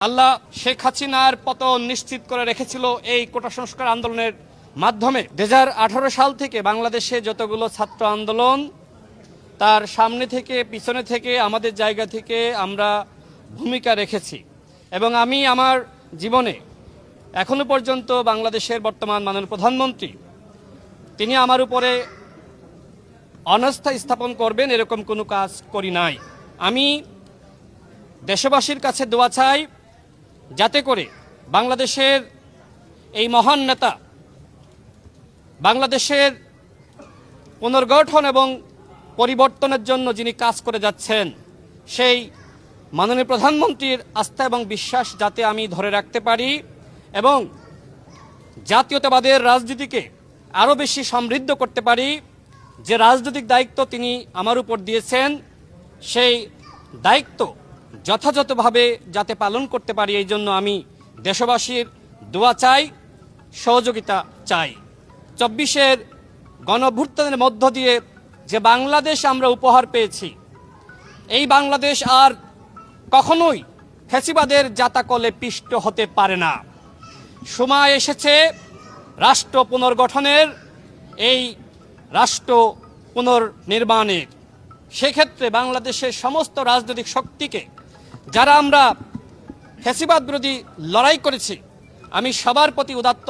আল্লাহ শেখ হাসিনার পতন নিশ্চিত করে রেখেছিল এই কোটা সংস্কার আন্দোলনের মাধ্যমে। 2018 সাল থেকে বাংলাদেশে যতগুলো ছাত্র আন্দোলন, তার সামনে থেকে পিছনে থেকে আমাদের জায়গা থেকে আমরা ভূমিকা রেখেছি। এবং আমি আমার জীবনে এখনো পর্যন্ত বাংলাদেশের বর্তমান মাননীয় প্রধানমন্ত্রী তিনি আমার উপরে অনাস্থা স্থাপন করবেন এরকম কোনো কাজ করি নাই। আমি দেশবাসীর কাছে দোয়া চাই যাতে করে বাংলাদেশের এই মহান নেতা, বাংলাদেশের পুনর্গঠন এবং পরিবর্তনের জন্য যিনি কাজ করে যাচ্ছেন, সেই মাননীয় প্রধানমন্ত্রীর আস্থা এবং বিশ্বাস যাতে আমি ধরে রাখতে পারি এবং জাতীয়তাবাদের রাজনীতিকে আরও বেশি সমৃদ্ধ করতে পারি। যে রাজনৈতিক দায়িত্ব তিনি আমার উপর দিয়েছেন, সেই দায়িত্ব যথাযথভাবে যাতে পালন করতে পারি, এই জন্য আমি দেশবাসীর দোয়া চাই, সহযোগিতা চাই। 24-এর গণঅভ্যুত্থানের মধ্য দিয়ে যে বাংলাদেশ আমরা উপহার পেয়েছি, এই বাংলাদেশ আর কখনোই ফ্যাসিবাদের জাতাকলে পিষ্ট হতে পারে না। সময় এসেছে রাষ্ট্র পুনর্গঠনের, এই রাষ্ট্র পুনর্নির্মাণের। সেক্ষেত্রে বাংলাদেশের সমস্ত রাজনৈতিক শক্তিকে, যারা আমরা ফ্যাসিবাদ বিরোধী লড়াই করেছি, আমি সবার প্রতি উদাত্ত